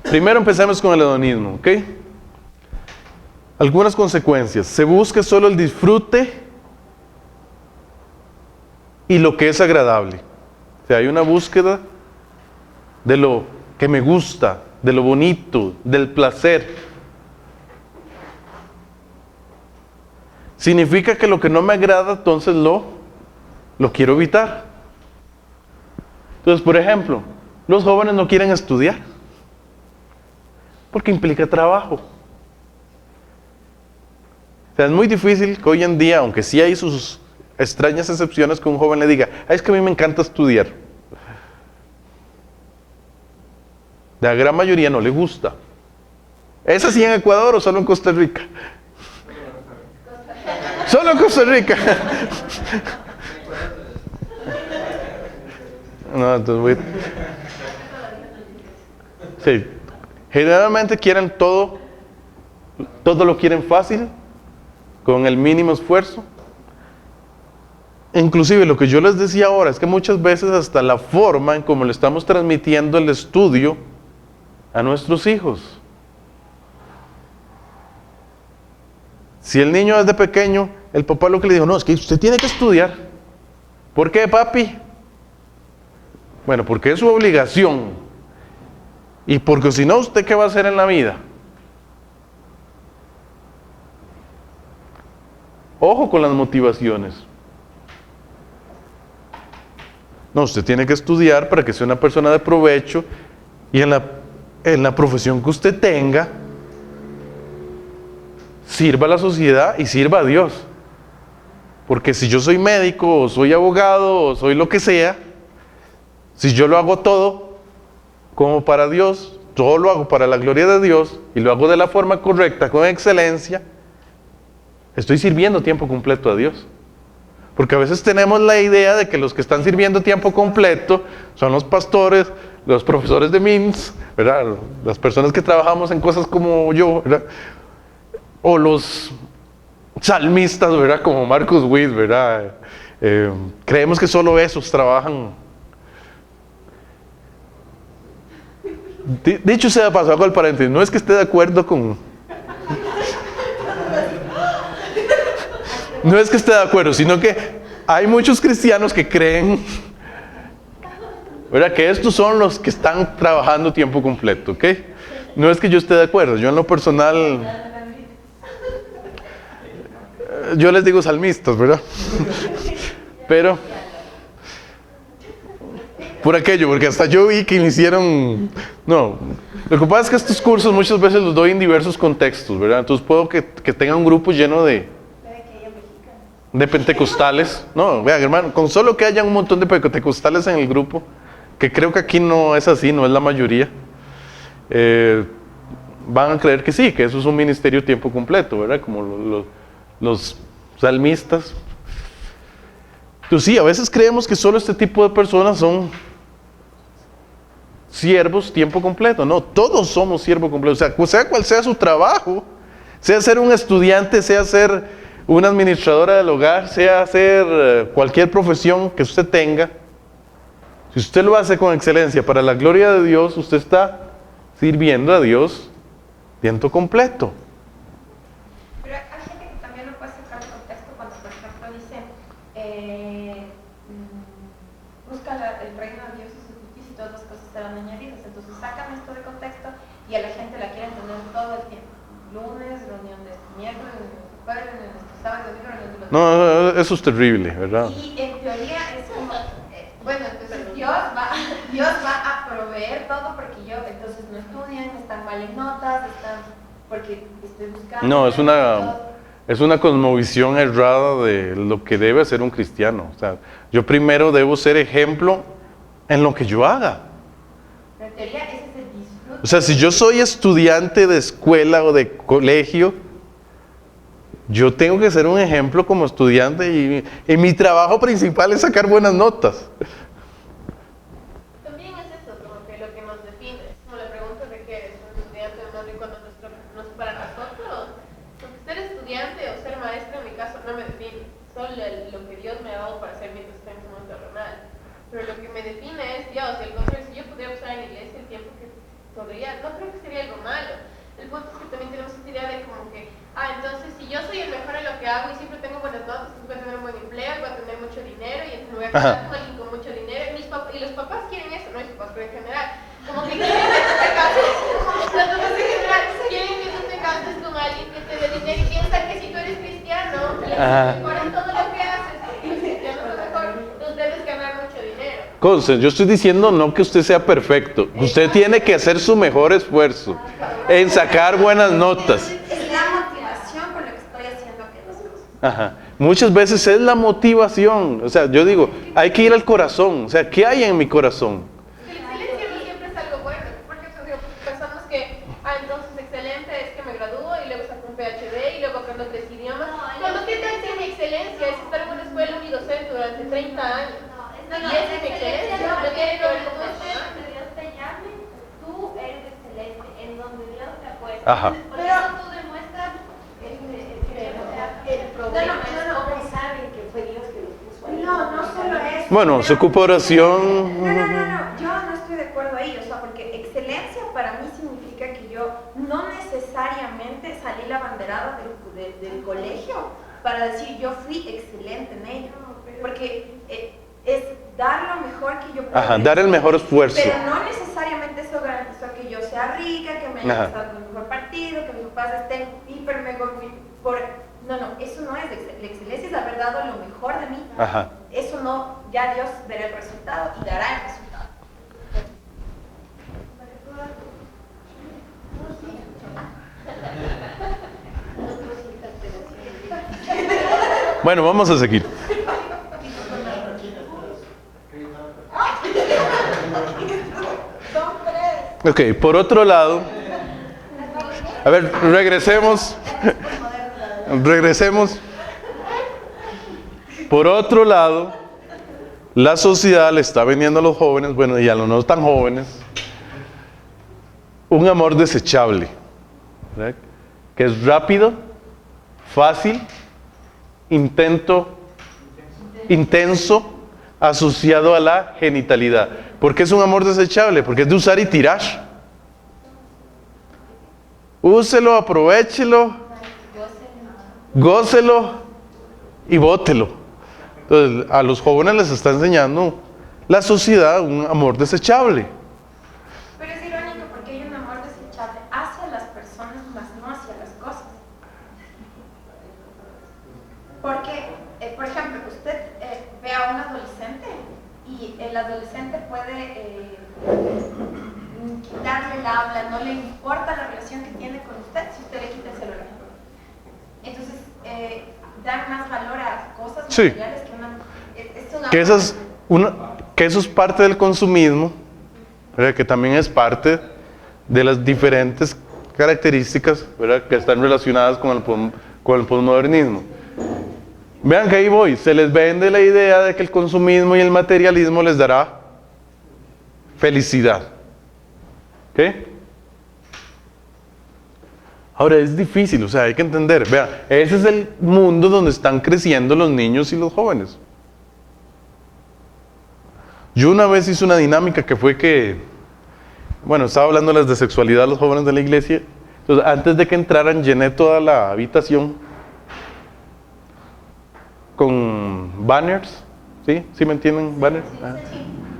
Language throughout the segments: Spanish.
Primero empecemos con el hedonismo, ¿ok? Algunas consecuencias. Se busca solo el disfrute y lo que es agradable. O sea, hay una búsqueda de lo que me gusta, de lo bonito, del placer. Significa que lo que no me agrada, entonces lo quiero evitar. Entonces, por ejemplo, los jóvenes no quieren estudiar porque implica trabajo. O sea, es muy difícil que hoy en día, aunque sí hay sus extrañas excepciones, que un joven le diga, "Ay, es que a mí me encanta estudiar". La gran mayoría no le gusta. ¿Es así en Ecuador o solo en Costa Rica? Solo en Costa Rica. No, entonces sí. Generalmente quieren todo lo quieren fácil, con el mínimo esfuerzo. Inclusive lo que yo les decía ahora es que muchas veces hasta la forma en cómo le estamos transmitiendo el estudio a nuestros hijos. Si el niño desde pequeño, el papá lo que le dijo, no, es que usted tiene que estudiar. ¿Por qué, papi? Bueno, porque es su obligación. Y porque si no, ¿usted qué va a hacer en la vida? Ojo con las motivaciones. No, usted tiene que estudiar para que sea una persona de provecho y en la profesión que usted tenga, sirva a la sociedad y sirva a Dios. Porque si yo soy médico, o soy abogado, o soy lo que sea, si yo lo hago todo como para Dios, todo lo hago para la gloria de Dios, y lo hago de la forma correcta, con excelencia, estoy sirviendo tiempo completo a Dios. Porque a veces tenemos la idea de que los que están sirviendo tiempo completo son los pastores, los profesores de MIMS, ¿verdad? Las personas que trabajamos en cosas como yo, ¿verdad? O los salmistas, ¿verdad? Como Marcus Witt, ¿verdad? Creemos que solo esos trabajan. Dicho sea de paso, hago el paréntesis, no es que esté de acuerdo con... No es que esté de acuerdo, sino que hay muchos cristianos que creen, ¿verdad?, que estos son los que están trabajando tiempo completo, ¿ok? No es que yo esté de acuerdo, yo en lo personal... Yo les digo salmistas, ¿verdad? Pero... por aquello, porque hasta yo vi que me hicieron... No, lo que pasa es que estos cursos muchas veces los doy en diversos contextos, ¿verdad? Entonces puedo que tenga un grupo lleno de pentecostales. No, vean, hermano, con solo que haya un montón de pentecostales en el grupo, que creo que aquí no es así, no es la mayoría, van a creer que sí, que eso es un ministerio tiempo completo, ¿verdad? Como los salmistas. Entonces sí, a veces creemos que solo este tipo de personas son siervos tiempo completo. No, todos somos siervos completos. O sea cual sea su trabajo, sea ser un estudiante, sea ser una administradora del hogar, sea hacer cualquier profesión que usted tenga, si usted lo hace con excelencia para la gloria de Dios, usted está sirviendo a Dios tiempo completo. Pero hay gente que también lo puede sacar de contexto cuando, por ejemplo, dice busca el reino de Dios y su justicia y todas las cosas serán añadidas. Entonces sacan esto de contexto y a la gente la quieren tener todo el tiempo. Lunes, reunión de miércoles, reunión de jueves, reunión de sábado, reunión de los... No, eso es terrible, ¿verdad? Y en teoría es como, bueno, entonces Dios va a proveer todo porque yo, entonces no estudian, están mal en notas, porque estoy buscando... No, es una cosmovisión errada de lo que debe ser un cristiano. O sea, yo primero debo ser ejemplo en lo que yo haga. En teoría ese es el disfrute. O sea, si yo soy estudiante de escuela o de colegio, yo tengo que ser un ejemplo como estudiante y mi trabajo principal es sacar buenas notas. También es eso, como que lo que nos define. Es como la pregunta de que eres un estudiante o no, y cuando para nosotros, porque ser estudiante o ser maestro en mi caso no me define. Solo lo que Dios me ha dado para hacer mientras estoy en su mundo terrenal. Pero lo que me define es Dios. Y al contrario, si yo pudiera usar en la iglesia el tiempo que cordial. No creo que sería algo malo. El punto es que también tenemos esta idea de como que, entonces si yo soy el mejor en lo que hago y siempre tengo buenas notas, voy a tener un buen empleo y voy a tener mucho dinero y entonces me voy a casar con alguien con mucho dinero. Y los papás quieren eso, no mis papás, pero en general. Como que quieren que tú te cases. Los papás en general quieren que tú te cases con alguien que te dé dinero y piensan que si tú eres cristiano, mejor en todo lo que haces, y los cristianos lo mejor, tú debes ganar mucho dinero. Conce, yo estoy diciendo no que usted sea perfecto. Usted tiene que hacer su mejor esfuerzo en sacar buenas notas. Es la motivación por la que estoy haciendo aquellas cosas. Ajá. Muchas veces es la motivación. O sea, yo digo, hay que ir al corazón. O sea, ¿qué hay en mi corazón? La excelencia no siempre es algo bueno. Por ejemplo, digo, personas que, entonces excelente es que me gradúo y luego saco un PhD y luego aprendo 3 idiomas. Cuando ¿qué tal si mi excelencia es estar en una escuela unidocente durante 30 años? No, Y esa es mi excelencia, no tiene que ver con eso. Donde Dios te llame, tú eres excelente, en donde Dios te apuesta. Ajá. Por eso tú demuestras el problema es cómo saben que fue Dios que los puso ahí. No solo eso. Bueno, se ocupa oración. No, yo no estoy de acuerdo ahí, o sea, porque excelencia para mí significa que yo no necesariamente salí la abanderada del colegio para decir yo fui excelente en ello, porque es dar lo mejor que yo puedo. Ajá, dar el mejor esfuerzo. Pero no necesariamente eso garantizó que yo sea rica, que me haya estado en el mejor partido, que mis papás estén hiper mega no, eso no es la excelencia, es haber dado lo mejor de mí. Ajá. Eso no, ya Dios verá el resultado y dará el resultado. Bueno, vamos a seguir. Ok, por otro lado, a ver, regresemos. Por otro lado, la sociedad le está vendiendo a los jóvenes, bueno, y a los no tan jóvenes, un amor desechable, ¿verdad? Que es rápido, fácil, intenso, asociado a la genitalidad. ¿Por qué es un amor desechable? Porque es de usar y tirar. Úselo, aprovéchelo, gócelo y bótelo. Entonces, a los jóvenes les está enseñando la sociedad un amor desechable. Pero es irónico porque hay un amor desechable hacia las personas, más no hacia las cosas. Porque, por ejemplo, usted ve a un adolescente y el adolescente puede quitarle el habla, no le importa la relación que tiene con usted si usted le quita el celular. Entonces, dar más valor a cosas materiales que una... Que eso es parte del consumismo, ¿verdad? Que también es parte de las diferentes características, ¿verdad? Que están relacionadas con el posmodernismo. Vean que ahí voy, se les vende la idea de que el consumismo y el materialismo les dará felicidad. ¿Ok? Ahora es difícil, o sea, hay que entender, vean, ese es el mundo donde están creciendo los niños y los jóvenes. Yo una vez hice una dinámica que fue que, bueno, estaba hablándoles de sexualidad a los jóvenes de la iglesia, entonces antes de que entraran llené toda la habitación con banners, ¿sí? ¿Sí me entienden? ¿Banners?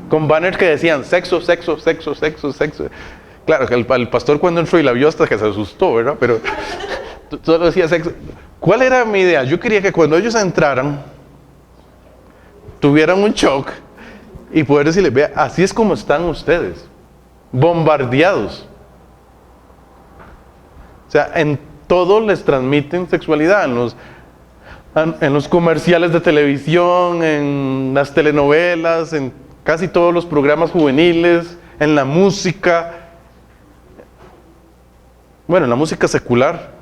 Con banners que decían sexo, sexo, sexo, sexo, sexo. Claro, que el pastor cuando entró y la vio hasta que se asustó, ¿verdad? Pero solo decía sexo. ¿Cuál era mi idea? Yo quería que cuando ellos entraran, tuvieran un shock y poder decirles, vea, así es como están ustedes, bombardeados. O sea, en todo les transmiten sexualidad, en los comerciales de televisión, en las telenovelas, en casi todos los programas juveniles, en la música, bueno, en la música secular,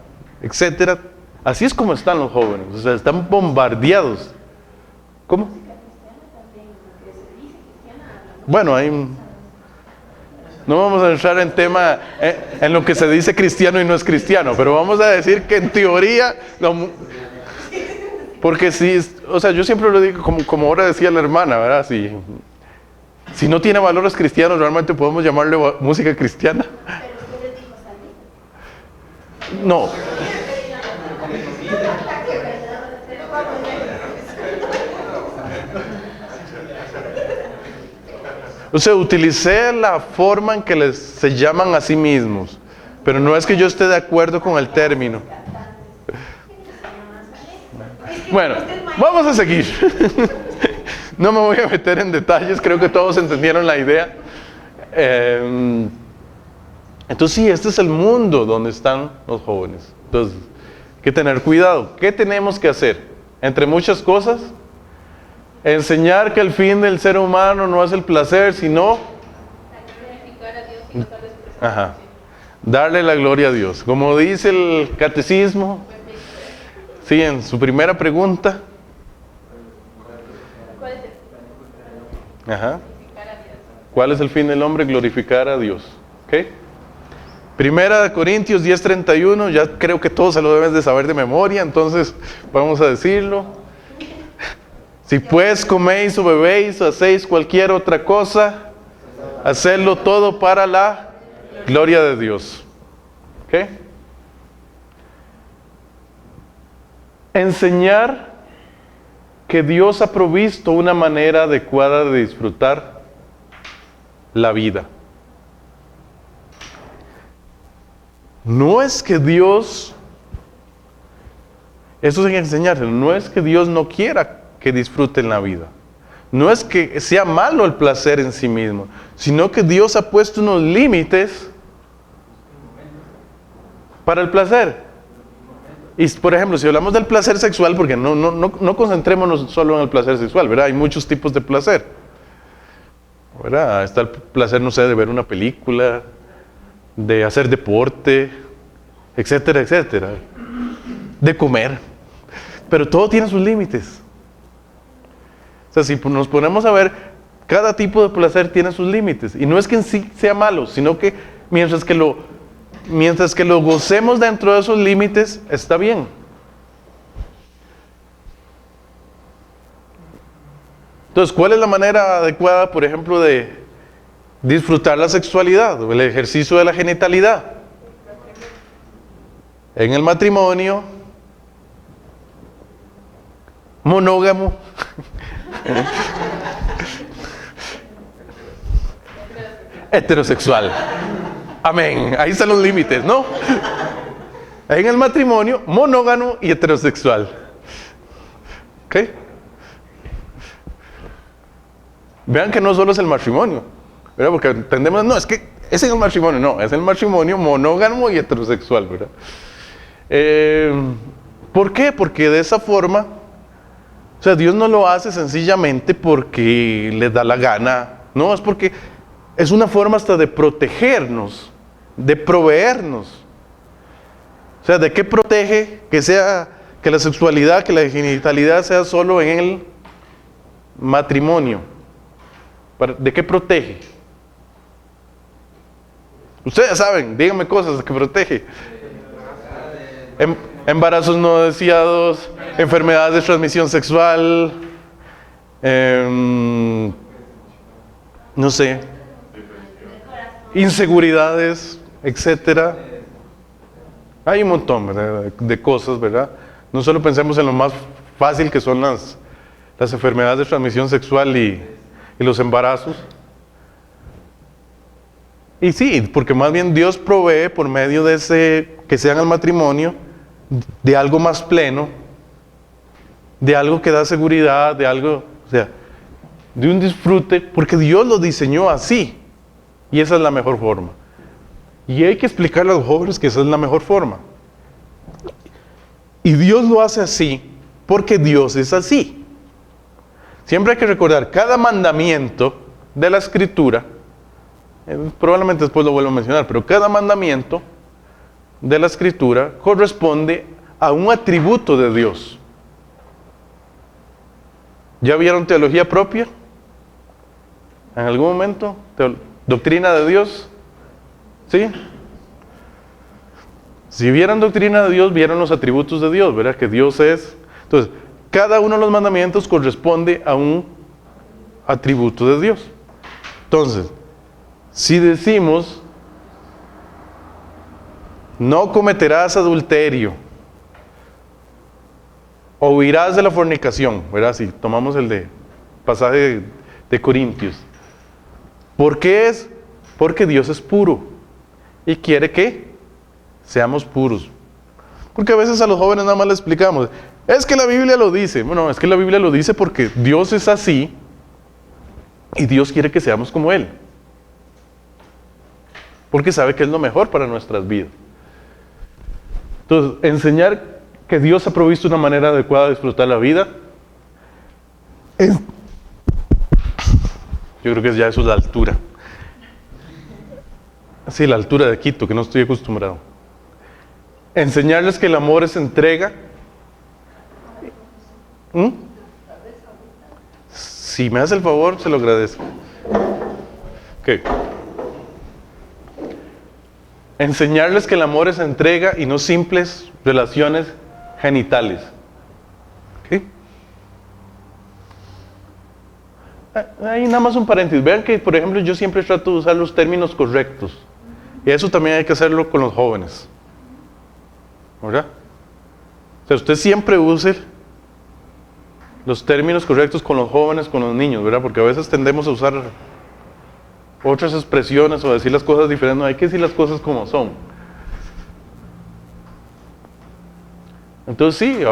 etcétera. Así es como están los jóvenes, o sea, están bombardeados. ¿Cómo? Bueno, ahí no vamos a entrar en tema en lo que se dice cristiano y no es cristiano, pero vamos a decir que en teoría, porque sí, o sea, yo siempre lo digo como ahora decía la hermana, ¿verdad? Sí, Si no tiene valores cristianos, realmente podemos llamarle música cristiana. Pero usted les dijo salir. No. O sea, utilicé la forma en que se llaman a sí mismos, pero no es que yo esté de acuerdo con el término. Bueno, vamos a seguir. No me voy a meter en detalles, creo que todos entendieron la idea. Entonces sí, este es el mundo donde están los jóvenes. Entonces, hay que tener cuidado. ¿Qué tenemos que hacer? Entre muchas cosas, enseñar que el fin del ser humano no es el placer, sino Glorificar a Dios y no darle expresión. darle la gloria a Dios. Como dice el catecismo, sí, en su primera pregunta. ¿Cuál es el? Ajá. Glorificar a Dios. ¿Cuál es el fin del hombre? Glorificar a Dios. ¿Ok? Primera de Corintios 10:31, ya creo que todos se lo deben de saber de memoria, entonces vamos a decirlo. Si pues coméis o bebéis o hacéis cualquier otra cosa, hacedlo todo para la gloria de Dios. ¿Ok? Enseñar que Dios ha provisto una manera adecuada de disfrutar la vida. No es que Dios, eso es enseñárselo, no es que Dios no quiera que disfruten la vida. No es que sea malo el placer en sí mismo, sino que Dios ha puesto unos límites para el placer. Y por ejemplo, si hablamos del placer sexual, porque no concentrémonos solo en el placer sexual, ¿verdad? Hay muchos tipos de placer, ¿verdad? Está el placer, no sé, de ver una película, de hacer deporte, etcétera, etcétera, de comer, pero todo tiene sus límites. O sea, si nos ponemos a ver, cada tipo de placer tiene sus límites, y no es que en sí sea malo, sino que mientras que lo gocemos dentro de esos límites, está bien. Entonces, ¿cuál es la manera adecuada, por ejemplo, de disfrutar la sexualidad o el ejercicio de la genitalidad? En el matrimonio monógamo, heterosexual. Amén. Ahí están los límites, ¿no? En el matrimonio monógamo y heterosexual. ¿Ok? Vean que no solo es el matrimonio, ¿verdad? Porque entendemos, no, es que es en el matrimonio, no, es el matrimonio monógamo y heterosexual, ¿verdad? ¿Por qué? Porque de esa forma, o sea, Dios no lo hace sencillamente porque le da la gana, no, es porque es una forma hasta de protegernos, de proveernos. O sea, ¿de qué protege que la sexualidad, que la genitalidad sea solo en el matrimonio? ¿De qué protege? Ustedes saben, díganme cosas que protege. Embarazos no deseados, enfermedades de transmisión sexual, no sé, inseguridades, etcétera. Hay un montón, ¿verdad?, de cosas, ¿verdad? No solo pensemos en lo más fácil que son las enfermedades de transmisión sexual y los embarazos. Y sí, porque más bien Dios provee por medio de que sea en el matrimonio, de algo más pleno, de algo que da seguridad, de algo, o sea, de un disfrute, porque Dios lo diseñó así, y esa es la mejor forma. Y hay que explicarle a los jóvenes que esa es la mejor forma. Y Dios lo hace así, porque Dios es así. Siempre hay que recordar, cada mandamiento de la Escritura, probablemente después lo vuelvo a mencionar, pero cada mandamiento de la Escritura corresponde a un atributo de Dios. ¿Ya vieron teología propia? ¿En algún momento? ¿Doctrina de Dios? ¿Sí? Si vieran doctrina de Dios, vieran los atributos de Dios, ¿verdad? Que Dios es. Entonces, cada uno de los mandamientos corresponde a un atributo de Dios. Entonces, si decimos, no cometerás adulterio, o huirás de la fornicación, ¿verdad? Si tomamos el de pasaje de Corintios. ¿Por qué es? Porque Dios es puro y quiere que seamos puros. Porque a veces a los jóvenes nada más les explicamos, es que la Biblia lo dice. Bueno, es que la Biblia lo dice porque Dios es así y Dios quiere que seamos como Él. Porque sabe que es lo mejor para nuestras vidas. Entonces, enseñar que Dios ha provisto una manera adecuada de disfrutar la vida, yo creo que ya eso es la altura. Sí, la altura de Quito, que no estoy acostumbrado. Enseñarles que el amor es entrega. Si me hace el favor, se lo agradezco. Ok. Enseñarles que el amor es entrega y no simples relaciones genitales. ¿Ok? Ahí nada más un paréntesis. Vean que, por ejemplo, yo siempre trato de usar los términos correctos. Y eso también hay que hacerlo con los jóvenes. ¿Verdad? O sea, usted siempre use los términos correctos con los jóvenes, con los niños, ¿verdad? Porque a veces tendemos a usar otras expresiones o decir las cosas diferentes. No, hay que decir las cosas como son. Entonces sí,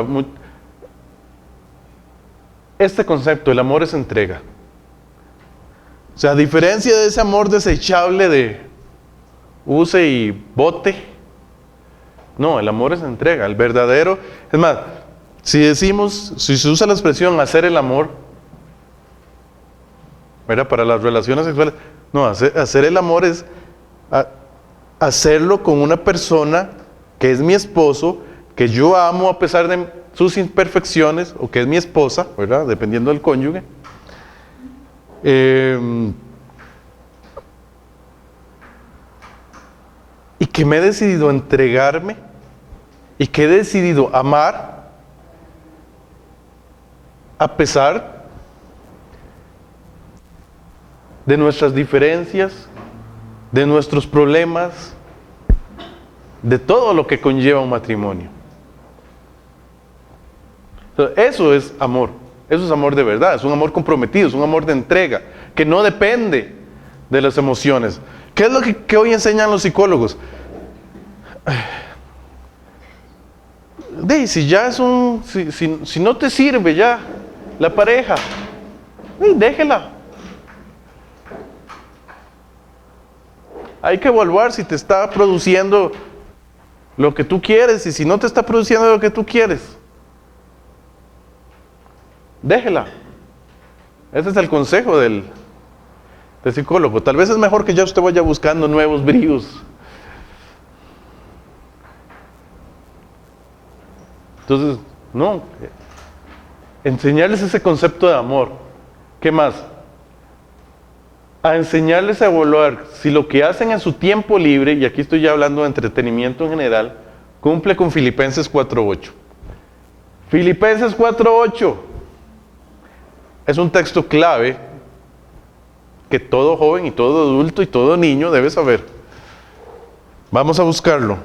este concepto, el amor es entrega. O sea, a diferencia de ese amor desechable de use y bote, no, el amor es entrega, el verdadero. Es más, si se usa la expresión hacer el amor, ¿verdad? Para las relaciones sexuales, no, hacer el amor es hacerlo con una persona que es mi esposo, que yo amo a pesar de sus imperfecciones, o que es mi esposa, ¿verdad? Dependiendo del cónyuge. Y que me he decidido entregarme y que he decidido amar a pesar de nuestras diferencias, de nuestros problemas, de todo lo que conlleva un matrimonio. Entonces, eso es amor de verdad, es un amor comprometido, es un amor de entrega, que no depende de las emociones. ¿Qué es lo que hoy enseñan los psicólogos? Si ya es si no te sirve ya la pareja, déjela. Hay que evaluar si te está produciendo lo que tú quieres y si no te está produciendo lo que tú quieres. Déjela. Ese es el consejo del psicólogo. Tal vez es mejor que ya usted vaya buscando nuevos bríos. Entonces, no. Enseñarles ese concepto de amor. ¿Qué más? A enseñarles a evaluar si lo que hacen en su tiempo libre, y aquí estoy ya hablando de entretenimiento en general, cumple con Filipenses 4:8. Filipenses 4:8 es un texto clave que todo joven y todo adulto y todo niño debe saber. Vamos a buscarlo.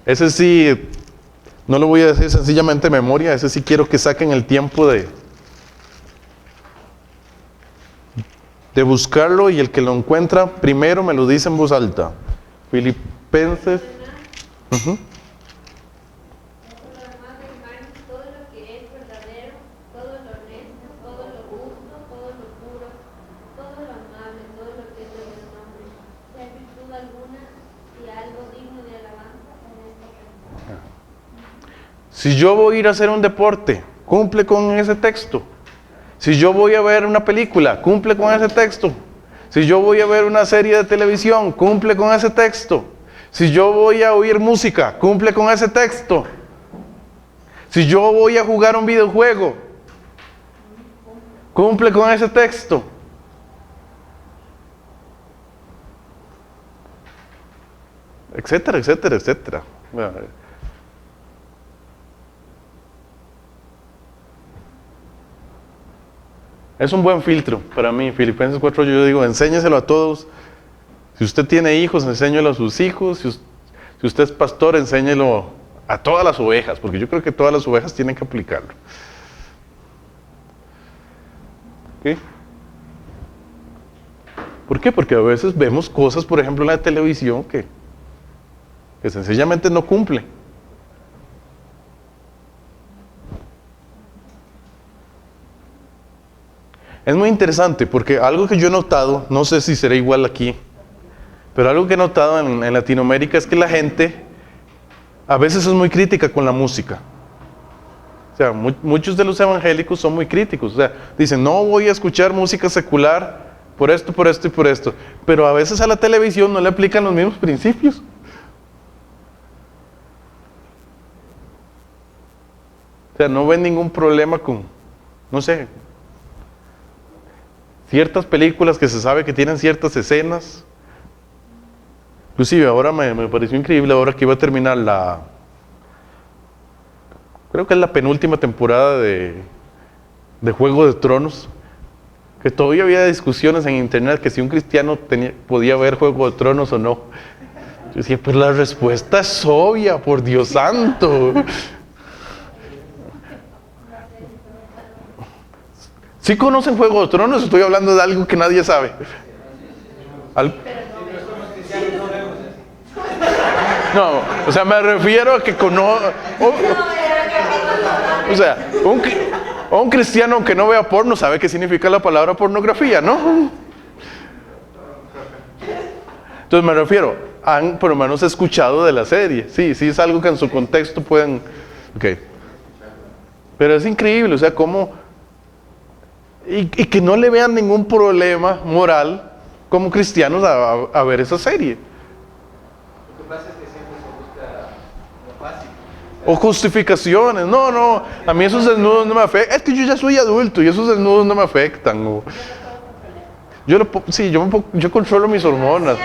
Ese sí, no lo voy a decir sencillamente de memoria, ese sí quiero que saquen el tiempo de buscarlo, y el que lo encuentra primero me lo dice en voz alta. Filipenses. Todo lo demás, hermanos, todo lo que es verdadero, todo lo honesto, todo lo justo, todo lo puro, todo lo amable, todo lo que es de buen nombre, si hay virtud alguna, si algo digno de alabanza, en esto pensad. Si yo voy a ir a hacer un deporte, cumple con ese texto. Si yo voy a ver una película, cumple con ese texto. Si yo voy a ver una serie de televisión, cumple con ese texto. Si yo voy a oír música, cumple con ese texto. Si yo voy a jugar un videojuego, cumple con ese texto. Etcétera, etcétera, etcétera. Es un buen filtro para mí. Filipenses 4, yo digo, enséñeselo a todos. Si usted tiene hijos, enséñelo a sus hijos. Si usted es pastor, enséñelo a todas las ovejas, porque yo creo que todas las ovejas tienen que aplicarlo. ¿Ok? ¿Por qué? Porque a veces vemos cosas, por ejemplo, en la televisión que sencillamente no cumple. Es muy interesante porque algo que yo he notado, no sé si será igual aquí, pero algo que he notado en Latinoamérica es que la gente a veces es muy crítica con la música. O sea, muchos de los evangélicos son muy críticos. O sea, dicen, no voy a escuchar música secular por esto, por esto y por esto. Pero a veces a la televisión no le aplican los mismos principios. O sea, no ven ningún problema con, no sé, ciertas películas que se sabe que tienen ciertas escenas. Inclusive ahora me pareció increíble, ahora que iba a terminar creo que es la penúltima temporada de Juego de Tronos, que todavía había discusiones en internet que si un cristiano podía ver Juego de Tronos o no. Yo decía, pues la respuesta es obvia, por Dios santo. ¿Sí conocen Juego de Tronos? Estoy hablando de algo que nadie sabe. No, o sea, me refiero a que o sea, un cristiano que no vea porno sabe qué significa la palabra pornografía, ¿no? Entonces me refiero, han por lo menos escuchado de la serie. Sí, sí es algo que en su contexto pueden... Ok. Pero es increíble, o sea, cómo... Y que no le vean ningún problema moral como cristianos a ver esa serie. Lo que pasa es que siempre se busca lo fácil. O justificaciones. No, a mí esos desnudos no me afectan. Es que yo ya soy adulto y esos desnudos no me afectan. Yo controlo mis hormonas.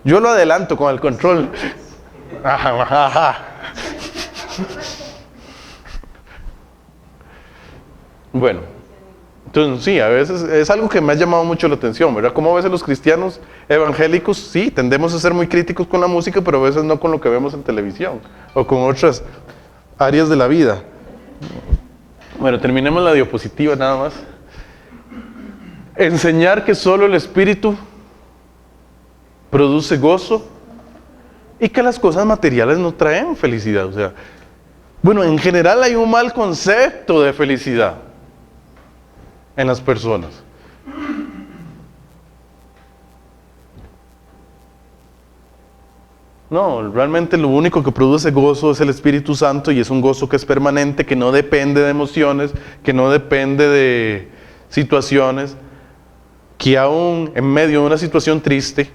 Yo lo adelanto con el control. Ajá. Bueno, entonces sí, a veces es algo que me ha llamado mucho la atención, ¿verdad? Como a veces los cristianos evangélicos, sí, tendemos a ser muy críticos con la música, pero a veces no con lo que vemos en televisión o con otras áreas de la vida. Bueno, terminemos la diapositiva nada más. Enseñar que solo el Espíritu produce gozo y que las cosas materiales no traen felicidad. O sea, bueno, en general hay un mal concepto de felicidad en las personas. No, realmente lo único que produce gozo es el Espíritu Santo y es un gozo que es permanente, que no depende de emociones, que no depende de situaciones, que aún en medio de una situación triste,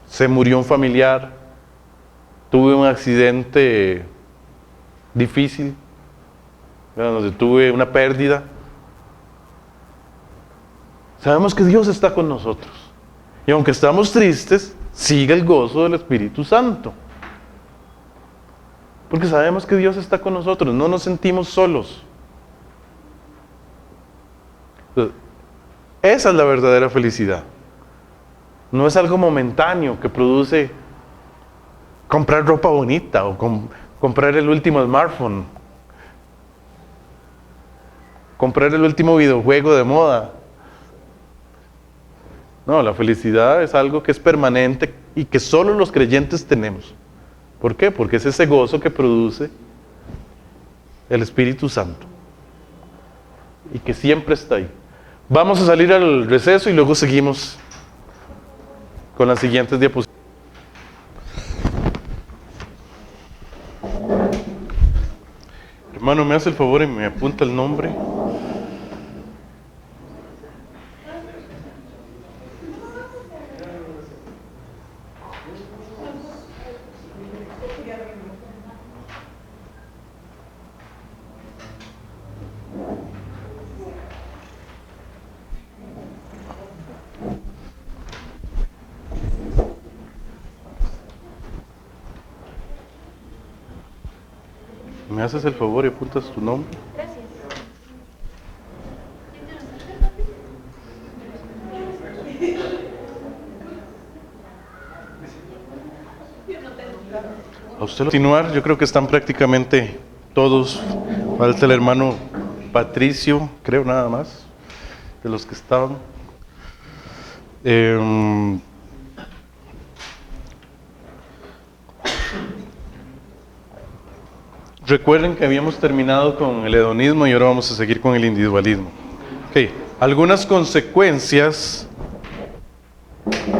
se murió un familiar, tuve un accidente difícil, donde tuve una pérdida, sabemos que Dios está con nosotros. Y aunque estamos tristes, sigue el gozo del Espíritu Santo. Porque sabemos que Dios está con nosotros, no nos sentimos solos. Esa es la verdadera felicidad. No es algo momentáneo que produce comprar ropa bonita o comprar el último smartphone, comprar el último videojuego de moda. No, la felicidad es algo que es permanente y que solo los creyentes tenemos. ¿Por qué? Porque es ese gozo que produce el Espíritu Santo y que siempre está ahí. Vamos a salir al receso y luego seguimos con las siguientes diapositivas. Hermano, me hace el favor y me apunta el nombre. ¿Me haces el favor y apuntas tu nombre? Gracias. A usted continuar, yo creo que están prácticamente todos. Falta el hermano Patricio, creo nada más, de los que estaban. Recuerden que habíamos terminado con el hedonismo y ahora vamos a seguir con el individualismo. Okay. Algunas consecuencias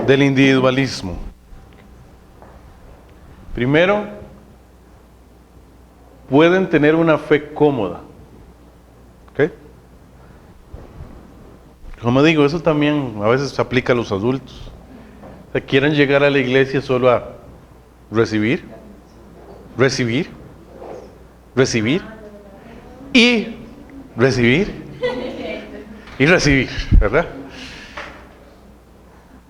del individualismo. Primero, pueden tener una fe cómoda. ¿Okay? Como digo, eso también a veces se aplica a los adultos. O sea, quieren llegar a la iglesia solo a recibir, recibir, recibir y recibir y recibir, ¿verdad?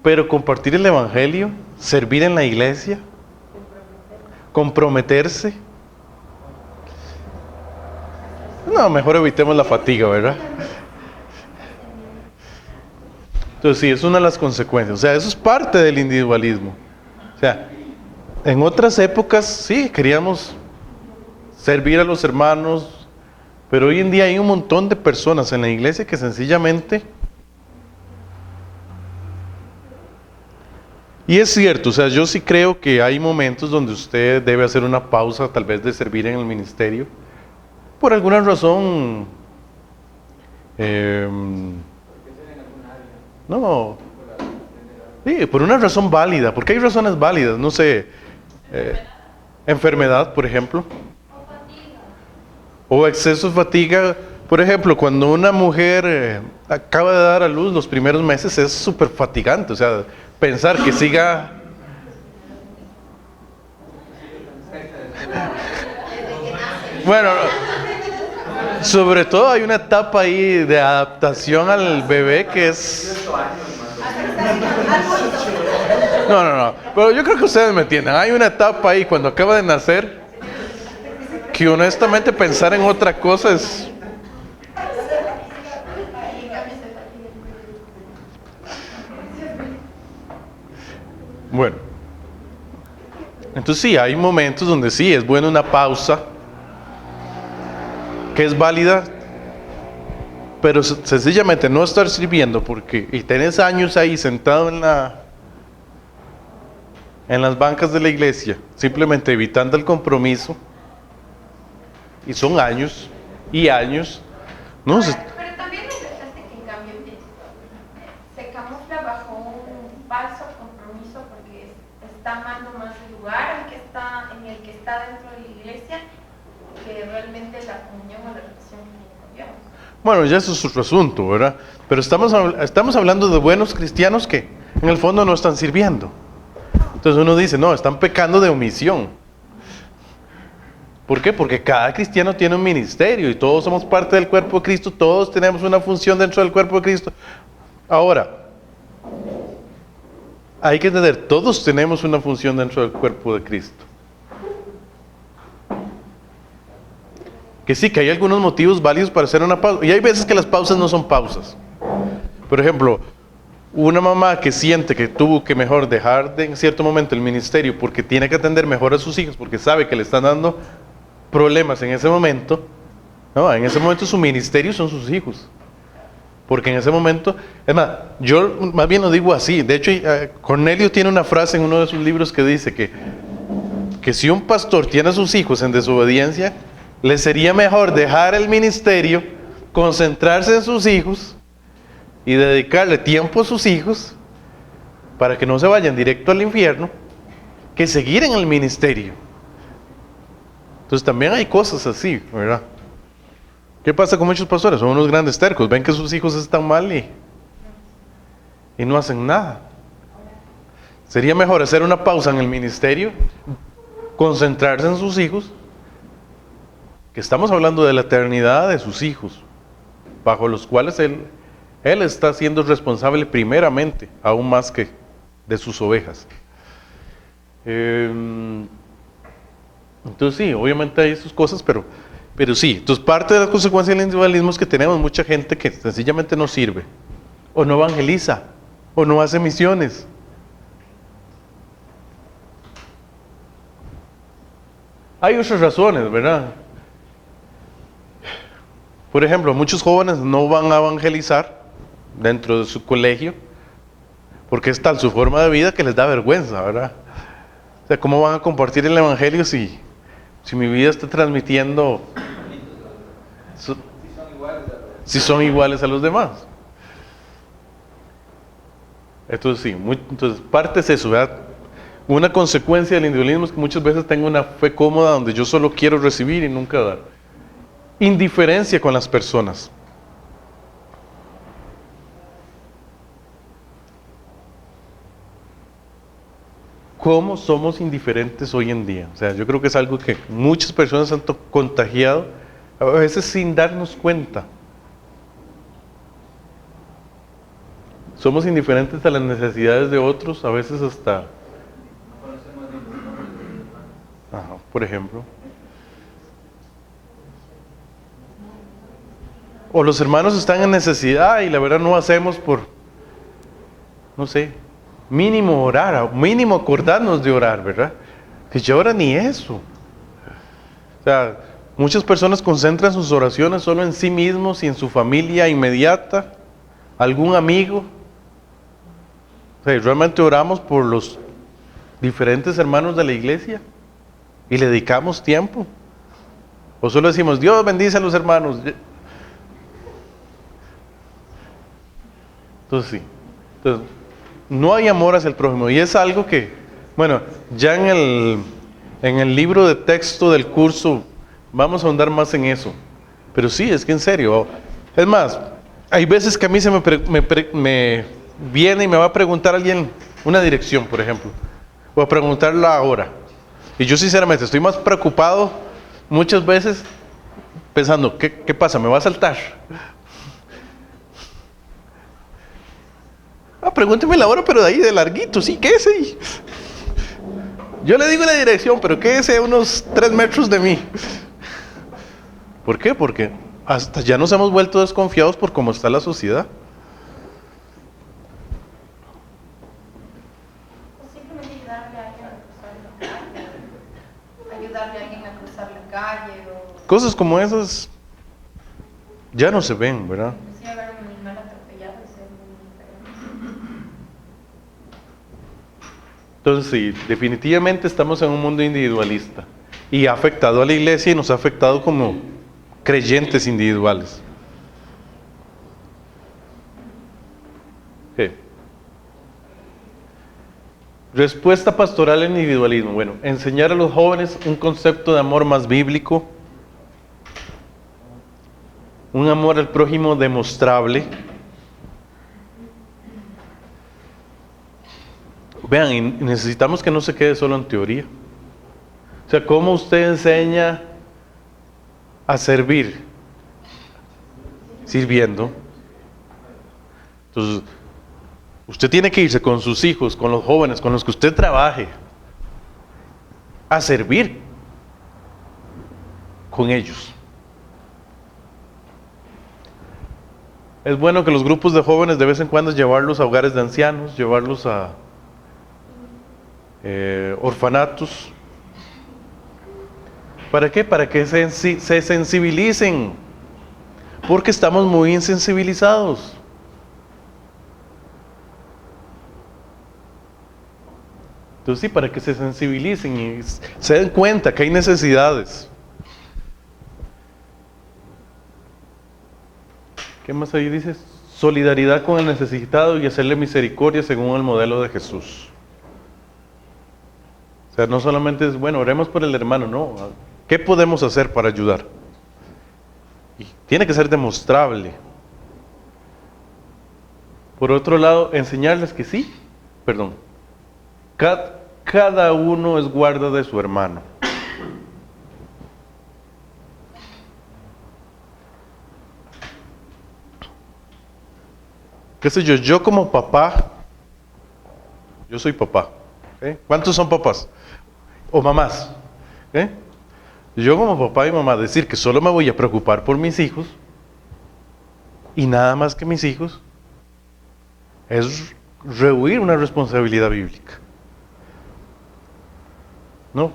Pero compartir el evangelio, servir en la iglesia, comprometerse. No, mejor evitemos la fatiga, ¿verdad? Entonces sí, es una de las consecuencias. O sea, eso es parte del individualismo. O sea, en otras épocas sí, queríamos servir a los hermanos, pero hoy en día hay un montón de personas en la iglesia que sencillamente... Y es cierto, o sea, yo sí creo que hay momentos donde usted debe hacer una pausa, tal vez de servir en el ministerio, por alguna razón, no, sí, por una razón válida, porque hay razones válidas, no sé, enfermedad, por ejemplo, o exceso de fatiga. Por ejemplo, cuando una mujer acaba de dar a luz, los primeros meses es súper fatigante, o sea, pensar que siga... Bueno, sobre todo hay una etapa ahí de adaptación al bebé que es... No, pero yo creo que ustedes me entienden. Hay una etapa ahí cuando acaba de nacer que honestamente pensar en otra cosa es... Bueno, entonces sí, hay momentos donde sí, es buena una pausa, que es válida, pero sencillamente no estar sirviendo porque, y tenés años ahí sentado en las bancas de la iglesia, simplemente evitando el compromiso, y son años, y años, ¿no? Pero también me pensaste que en cambio se camufla bajo un falso compromiso porque está amando más el lugar en el que está dentro de la iglesia que realmente la comunión o la relación que tiene con Dios. Bueno, ya eso es otro asunto, ¿verdad? Pero estamos hablando de buenos cristianos que en el fondo no están sirviendo. Entonces uno dice, no, están pecando de omisión. ¿Por qué? Porque cada cristiano tiene un ministerio y todos somos parte del cuerpo de Cristo, todos tenemos una función dentro del cuerpo de Cristo. Ahora, hay que entender, todos tenemos una función dentro del cuerpo de Cristo. Que sí, que hay algunos motivos válidos para hacer una pausa. Y hay veces que las pausas no son pausas. Por ejemplo, una mamá que siente que tuvo que mejor dejar en cierto momento el ministerio porque tiene que atender mejor a sus hijos, porque sabe que le están dando problemas en ese momento, ¿no? En ese momento su ministerio son sus hijos. Porque en ese momento, es más, yo más bien lo digo así. De hecho, Cornelio tiene una frase en uno de sus libros que dice que si un pastor tiene a sus hijos en desobediencia, le sería mejor dejar el ministerio, concentrarse en sus hijos y dedicarle tiempo a sus hijos para que no se vayan directo al infierno, que seguir en el ministerio. Entonces también hay cosas así, ¿verdad? ¿Qué pasa con muchos pastores? Son unos grandes tercos, ven que sus hijos están mal y no hacen nada. Sería mejor hacer una pausa en el ministerio, concentrarse en sus hijos, que estamos hablando de la eternidad de sus hijos, bajo los cuales él está siendo responsable primeramente, aún más que de sus ovejas. Entonces sí, obviamente hay sus cosas, pero sí. Entonces parte de las consecuencias del individualismo es que tenemos mucha gente que sencillamente no sirve, o no evangeliza, o no hace misiones. Hay otras razones, ¿verdad? Por ejemplo, muchos jóvenes no van a evangelizar dentro de su colegio porque es tal su forma de vida que les da vergüenza, ¿verdad? O sea, ¿cómo van a compartir el evangelio si mi vida está transmitiendo si son iguales a los demás? Entonces sí, entonces parte es eso, ¿verdad? Una consecuencia del individualismo es que muchas veces tengo una fe cómoda donde yo solo quiero recibir y nunca dar. Indiferencia con las personas. ¿Cómo somos indiferentes hoy en día? O sea, yo creo que es algo que muchas personas han contagiado, a veces sin darnos cuenta. Somos indiferentes a las necesidades de otros, a veces hasta... Ajá, por ejemplo. O los hermanos están en necesidad y la verdad no hacemos por, no sé, mínimo orar, mínimo acordarnos de orar, ¿verdad? Que ya ahora ni eso. O sea, muchas personas concentran sus oraciones solo en sí mismos y en su familia inmediata, algún amigo. O sea, realmente oramos por los diferentes hermanos de la iglesia y le dedicamos tiempo. O solo decimos, Dios bendice a los hermanos. Entonces sí, entonces, no hay amor hacia el prójimo y es algo que, bueno, ya en el libro de texto del curso vamos a ahondar más en eso, pero sí, es que en serio, es más, hay veces que a mí se me viene y me va a preguntar alguien una dirección, por ejemplo, o a preguntar la hora, y yo sinceramente estoy más preocupado muchas veces pensando, ¿qué pasa? ¿Me va a saltar? Pregúnteme la hora, pero de ahí, de larguito, sí, quédese ahí. Yo le digo la dirección, pero quédese a unos 3 metros de mí. ¿Por qué? Porque hasta ya nos hemos vuelto desconfiados por cómo está la sociedad. O simplemente ayudarle a alguien a cruzar la calle. Ayudarle a alguien a cruzar la calle. O Cosas como esas ya no se ven, ¿verdad? inclusive ver un animal atropellado y ser muy diferente. Entonces sí, definitivamente estamos en un mundo individualista y ha afectado a la iglesia y nos ha afectado como creyentes individuales. ¿Qué? Respuesta pastoral al individualismo. Bueno, enseñar a los jóvenes un concepto de amor más bíblico, un amor al prójimo demostrable. Vean, y necesitamos que no se quede solo en teoría. O sea, ¿cómo usted enseña a servir? Sirviendo. Entonces, usted tiene que irse con sus hijos, con los jóvenes, con los que usted trabaje, a servir con ellos. Es bueno que los grupos de jóvenes de vez en cuando llevarlos a hogares de ancianos, llevarlos a orfanatos. ¿Para qué? Para que se sensibilicen, porque estamos muy insensibilizados. Entonces sí, para que se sensibilicen y se den cuenta que hay necesidades. ¿Qué más ahí dice? Solidaridad con el necesitado y hacerle misericordia según el modelo de Jesús. O sea, no solamente es, bueno, oremos por el hermano, no. ¿Qué podemos hacer para ayudar? Y tiene que ser demostrable. Por otro lado, enseñarles que sí, perdón, cada uno es guarda de su hermano. ¿Qué sé yo? Yo como papá, yo soy papá. ¿Okay? ¿Cuántos son papás? O mamás. ¿Okay? Yo como papá y mamá decir que solo me voy a preocupar por mis hijos y nada más que mis hijos es rehuir una responsabilidad bíblica. No.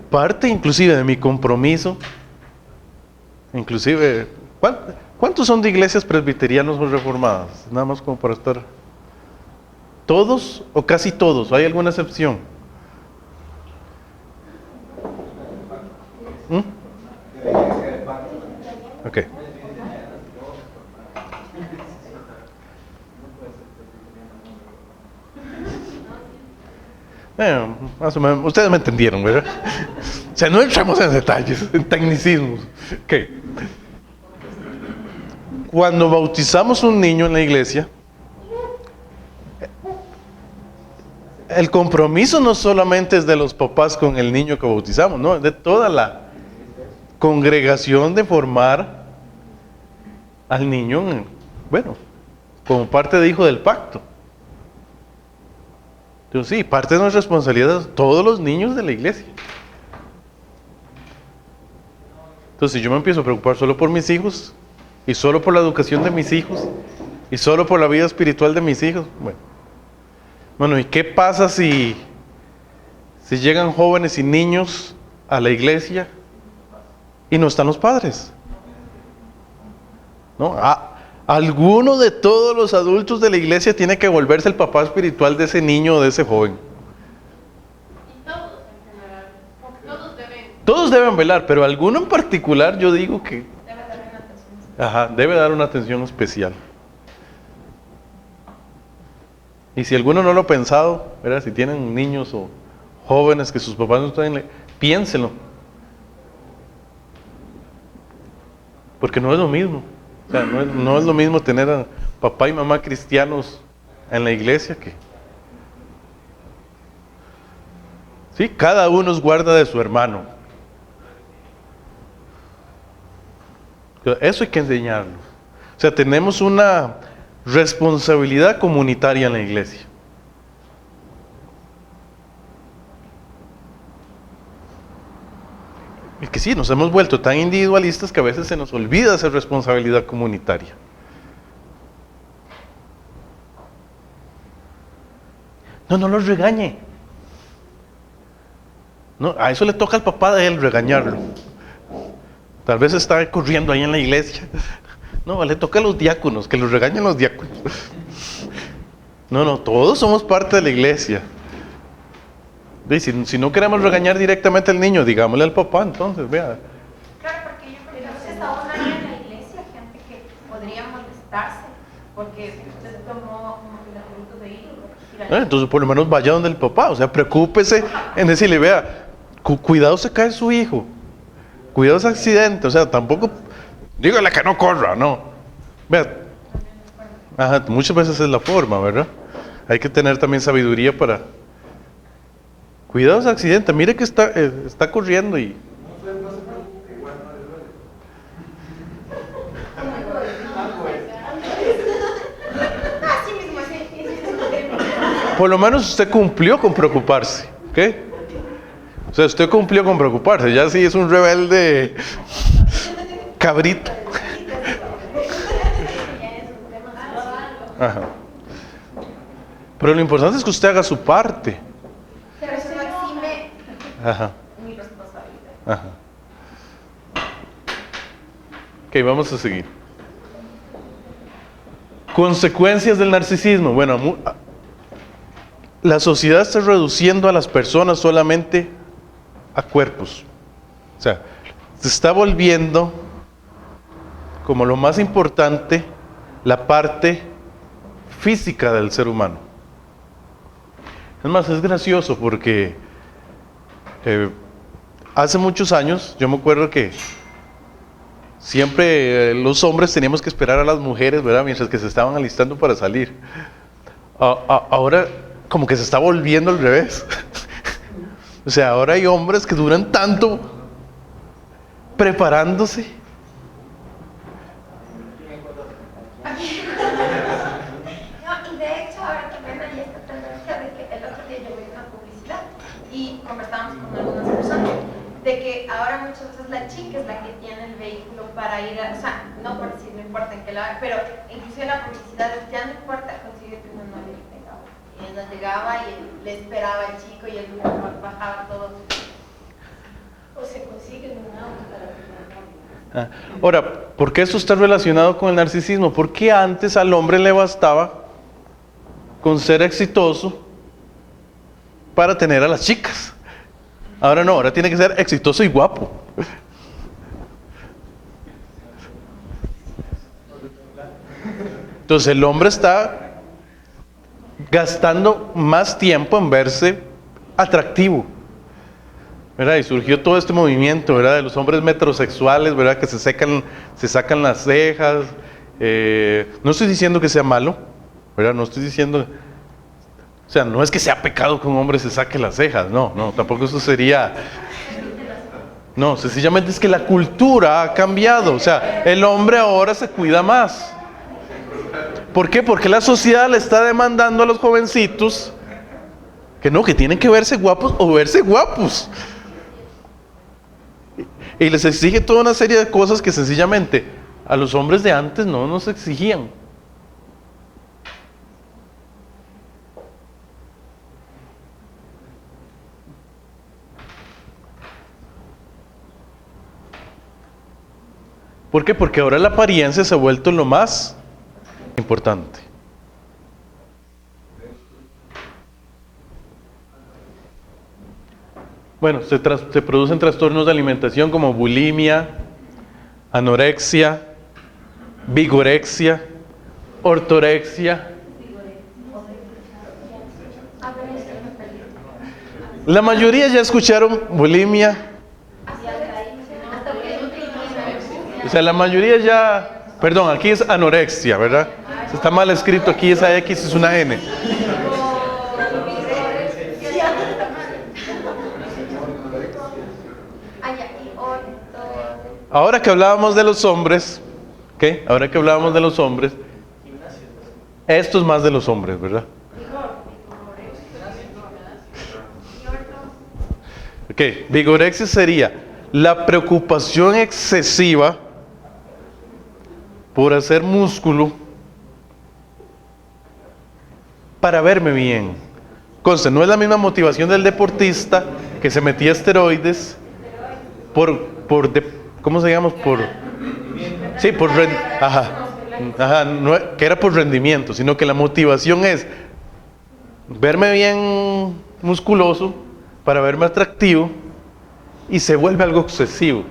Parte inclusive de mi compromiso, inclusive, ¿cuántos son de iglesias presbiterianas o reformadas? Nada más como para estar. ¿Todos o casi todos? ¿Hay alguna excepción? ¿Mm? Ok. Más o menos, ustedes me entendieron, ¿verdad? O sea, no entramos en detalles, en tecnicismos. Okay. Cuando bautizamos un niño en la iglesia, el compromiso no solamente es de los papás con el niño que bautizamos, no, es de toda la congregación de formar al niño, bueno, como parte de hijo del pacto. Entonces sí, parte de nuestra responsabilidad es todos los niños de la iglesia. Entonces si yo me empiezo a preocupar solo por mis hijos, y solo por la educación de mis hijos, y solo por la vida espiritual de mis hijos, bueno, ¿y qué pasa si llegan jóvenes y niños a la iglesia y no están los padres? ¿No? Alguno de todos los adultos de la iglesia tiene que volverse el papá espiritual de ese niño o de ese joven. Y todos en general. Todos deben velar, pero alguno en particular yo digo que Debe darle una atención. debe dar una atención especial. Y si alguno no lo ha pensado, ¿verdad? Si tienen niños o jóvenes que sus papás no están, piénsenlo. Porque no es lo mismo. O sea, no es lo mismo tener a papá y mamá cristianos en la iglesia que... Sí, cada uno es guarda de su hermano. Eso hay que enseñarlo. O sea, tenemos una responsabilidad comunitaria en la iglesia. Y que sí, nos hemos vuelto tan individualistas que a veces se nos olvida esa responsabilidad comunitaria. No los regañe. No, a eso le toca al papá de él regañarlo. Tal vez está corriendo ahí en la iglesia. No, le toca a los diáconos, que los regañen los diáconos. No, todos somos parte de la iglesia. Y si no queremos regañar directamente al niño, digámosle al papá, entonces, vea. Claro, porque yo creo que a veces aún hay en la iglesia gente que podría molestarse porque usted tomó como que el atributo de ídolo. Entonces por lo menos vaya donde el papá, o sea, preocúpese en decirle, vea, cuidado se cae su hijo, cuidado ese accidente, o sea, tampoco, dígale que no corra, no. Vea, muchas veces es la forma, ¿verdad? Hay que tener también sabiduría para... Cuidado ese accidente, mire que está corriendo y... Así mismo, Por lo menos usted cumplió con preocuparse, ¿ok? O sea, usted cumplió con preocuparse, ya sí es un rebelde cabrito. Ajá. Pero lo importante es que usted haga su parte. Pero eso no exime mi responsabilidad. Ajá. Ok, vamos a seguir. Consecuencias del narcisismo. Bueno, la sociedad está reduciendo a las personas solamente a cuerpos. O sea, se está volviendo como lo más importante la parte física del ser humano. Es más, es gracioso porque hace muchos años, yo me acuerdo que siempre los hombres teníamos que esperar a las mujeres, ¿verdad? Mientras que se estaban alistando para salir. Ahora como que se está volviendo al revés. O sea, ahora hay hombres que duran tanto preparándose. No, y de hecho ahora también hay esta tendencia de que el otro día yo vi una publicidad y conversábamos con algunas personas de que ahora muchas veces la chica es la que tiene el vehículo para ir a, o sea, no por decir, no importa en qué lado, pero inclusive la publicidad es, ya no importa conseguir que una novia que tenga. Y ella llegaba y le esperaba al chico y él bajaba todo. O se consigue un auto para que la novia. Ahora, ¿por qué eso está relacionado con el narcisismo? Porque antes al hombre le bastaba con ser exitoso para tener a las chicas. Ahora no, ahora tiene que ser exitoso y guapo. Entonces el hombre está gastando más tiempo en verse atractivo, ¿verdad? Y surgió todo este movimiento, ¿verdad? De los hombres metrosexuales, ¿verdad? Que se sacan las cejas. No estoy diciendo que sea malo, ¿verdad? No estoy diciendo... O sea, no es que sea pecado que un hombre se saque las cejas, no, tampoco eso sería... No, sencillamente es que la cultura ha cambiado, o sea, el hombre ahora se cuida más. ¿Por qué? Porque la sociedad le está demandando a los jovencitos que no, que tienen que verse guapos o verse guapos. Y les exige toda una serie de cosas que sencillamente a los hombres de antes no nos exigían. ¿Por qué? Porque ahora la apariencia se ha vuelto lo más importante. Bueno, se producen trastornos de alimentación como bulimia, anorexia, vigorexia, ortorexia. La mayoría ya escucharon bulimia. O sea, la mayoría ya... Perdón, aquí es anorexia, ¿verdad? Está mal escrito, aquí esa X es una N. Ahora que hablábamos de los hombres, ¿qué? Ahora que hablábamos de los hombres, esto es más de los hombres, ¿verdad? Ok, vigorexia sería la preocupación excesiva por hacer músculo para verme bien. Conste, no es la misma motivación del deportista que se metía esteroides ¿cómo se llama? Sí, que era por rendimiento, sino que la motivación es verme bien musculoso para verme atractivo y se vuelve algo obsesivo.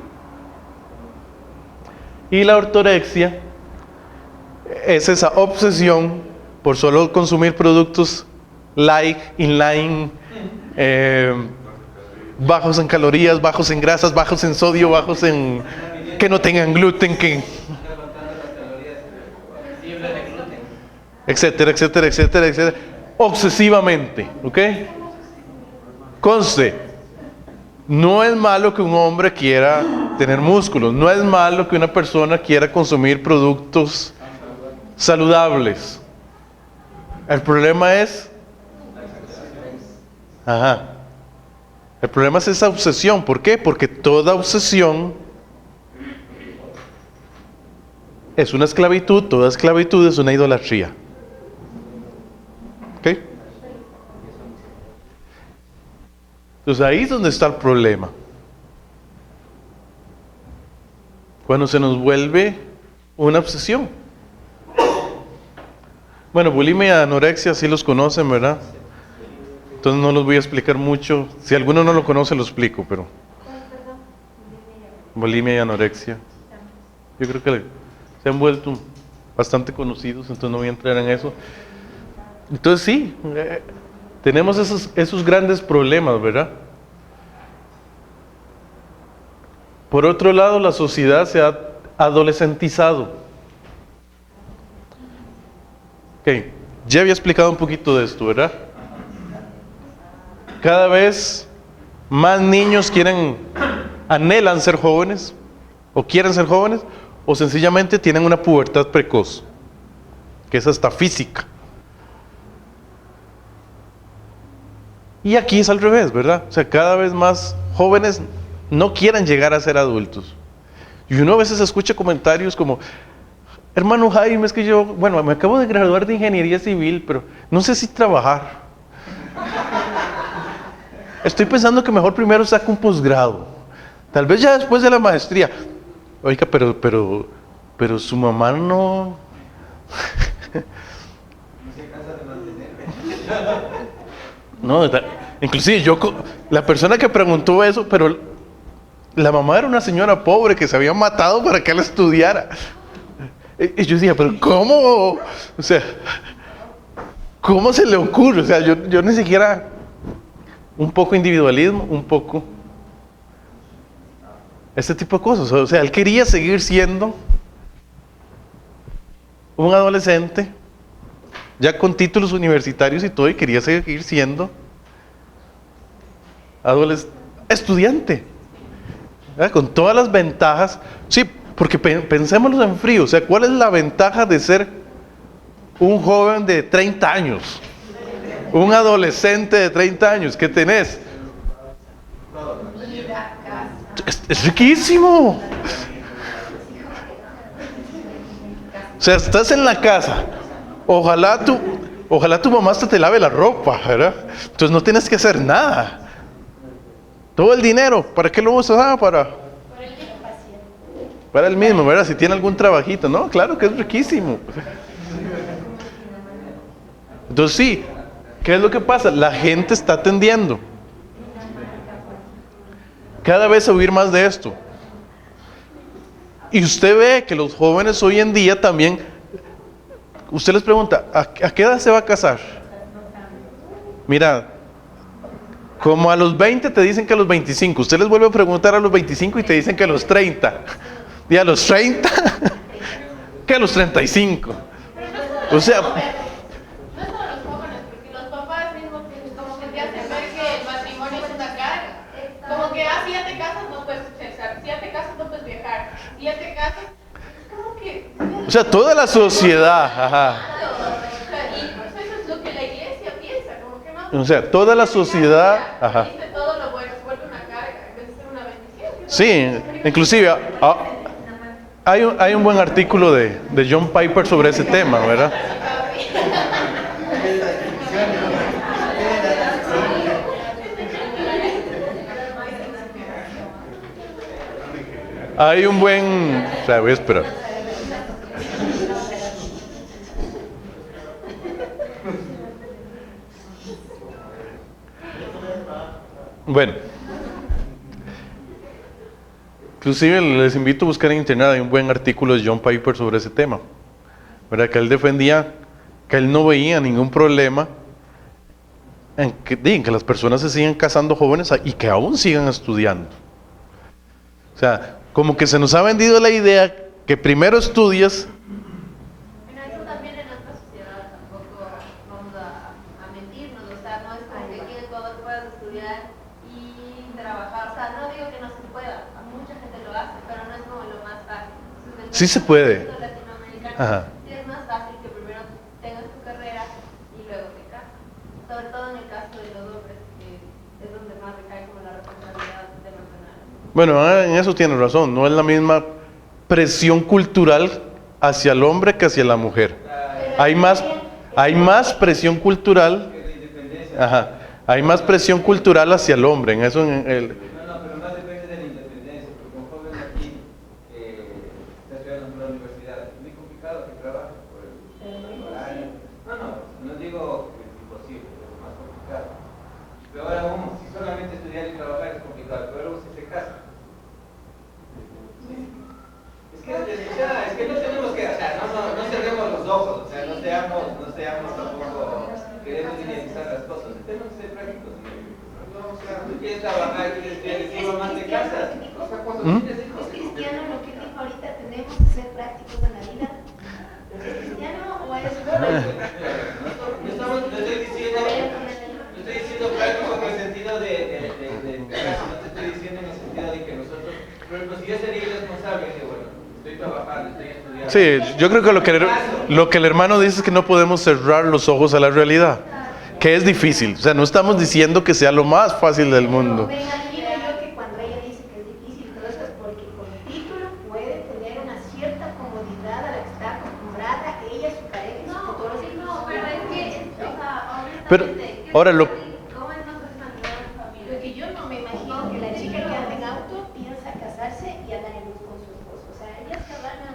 Y la ortorexia es esa obsesión por solo consumir productos light, inline, bajos en calorías, bajos en grasas, bajos en sodio, bajos en... que no tengan gluten, etcétera, etcétera, etcétera, etcétera, obsesivamente, ¿ok? Conste, no es malo que un hombre quiera tener músculos, no es malo que una persona quiera consumir productos saludables. El problema es... El problema es esa obsesión. ¿Por qué? Porque toda obsesión es una esclavitud, toda esclavitud es una idolatría. ¿Ok? Entonces ahí es donde está el problema. Cuando se nos vuelve una obsesión. Bueno, bulimia y anorexia sí los conocen, ¿verdad? Entonces no los voy a explicar mucho. Si alguno no lo conoce, lo explico, pero... Bulimia y anorexia. Yo creo que se han vuelto bastante conocidos, entonces no voy a entrar en eso. Entonces sí, tenemos esos grandes problemas, ¿verdad? Por otro lado, la sociedad se ha adolescentizado. Ok, ya había explicado un poquito de esto, ¿verdad? Cada vez más niños anhelan ser jóvenes, o quieren ser jóvenes, o sencillamente tienen una pubertad precoz, que es hasta física. Y aquí es al revés, ¿verdad? O sea, cada vez más jóvenes no quieran llegar a ser adultos. Y uno a veces escucha comentarios como, hermano Jaime, es que yo, bueno, me acabo de graduar de ingeniería civil, pero no sé si trabajar. Estoy pensando que mejor primero saco un posgrado. Tal vez ya después de la maestría. Oiga, pero su mamá no... No, inclusive la persona que preguntó eso, pero la mamá era una señora pobre que se había matado para que él estudiara. Y yo decía, pero ¿cómo? O sea, ¿cómo se le ocurre? O sea, yo ni siquiera... Un poco individualismo, un poco... Este tipo de cosas. O sea, él quería seguir siendo un adolescente, ya con títulos universitarios y todo, y quería seguir siendo estudiante, ¿verdad? Con todas las ventajas. Sí, porque pensémoslo en frío. O sea, ¿cuál es la ventaja de ser un joven de 30 años? Un adolescente de 30 años, ¿qué tenés? Es riquísimo. O sea, estás en la casa. Ojalá tu mamá hasta te lave la ropa, ¿verdad? Entonces no tienes que hacer nada. Todo el dinero, ¿para qué lo usas? Para el mismo, ¿verdad? Si tiene algún trabajito, ¿no? Claro que es riquísimo. Entonces sí, ¿qué es lo que pasa? La gente está tendiendo cada vez a oír más de esto. Y usted ve que los jóvenes hoy en día también, usted les pregunta, ¿a qué edad se va a casar? Mira, como a los 20 te dicen que a los 25, usted les vuelve a preguntar a los 25 y te dicen que a los 30, y a los 30, que a los 35. O sea... O sea, toda la sociedad, ajá. Eso es lo que la iglesia piensa, como que no. O sea, toda la sociedad, ajá. Dice todo lo bueno, se vuelve una carga, en vez de ser una bendición. Sí, inclusive hay un buen artículo de John Piper sobre ese tema, ¿verdad? Hay un buen... O sea, voy a esperar. Bueno. Inclusive les invito a buscar en internet, hay un buen artículo de John Piper sobre ese tema, ¿verdad? Que él defendía que él no veía ningún problema en que las personas se sigan casando jóvenes y que aún sigan estudiando. O sea, como que se nos ha vendido la idea que primero estudias. Bueno, eso también en nuestra sociedad tampoco vamos a mentirnos, o sea, no es como que aquí en Ecuador puedas estudiar y trabajar, o sea, no digo que no se pueda, mucha gente lo hace, pero no es como lo más fácil. Entonces, Sí se puede. Latinoamericano, Ajá. sí es más fácil que primero tengas tu carrera y luego te casas, sobre todo en el caso de los hombres, que es donde más recae como la responsabilidad de mantener. Bueno, en eso tiene razón, no es la misma presión cultural hacia el hombre que hacia la mujer. Hay más presión cultural, ajá, hay más presión cultural hacia el hombre, en eso No, pero más depende de la independencia, porque un joven aquí está estudiando en la universidad, es muy complicado que trabaje por el horario. No digo que es imposible, es más complicado. Peor aún, si solamente estudiar y trabajar es complicado, pero luego si se casa. Es que no tenemos que, o sea, no cerremos los ojos, o sea, no seamos tampoco queremos idealizar las cosas, tenemos que ser prácticos. O sea, tú quieres trabajar, quieres estudiar, y más te casas. O sea, cuando tienes hijos. ¿Es cristiano lo que dijo ahorita? ¿Tenemos que ser prácticos en la vida? ¿Es cristiano o es...? No estoy diciendo práctico en el sentido de no te estoy diciendo en el sentido de que nosotros, por ejemplo, si yo sería irresponsable, que bueno, estoy trabajando, estoy estudiando. Sí, yo creo que lo que el hermano dice es que no podemos cerrar los ojos a la realidad, que es difícil. O sea, no estamos diciendo que sea lo más fácil del mundo. Me imagino yo que cuando ella dice que es Ahora, ¿Cómo es no personalizar en familia? Porque yo no me imagino que la chica que anda en auto piensa casarse y andar en luz con su esposo. O sea, ellas se van a...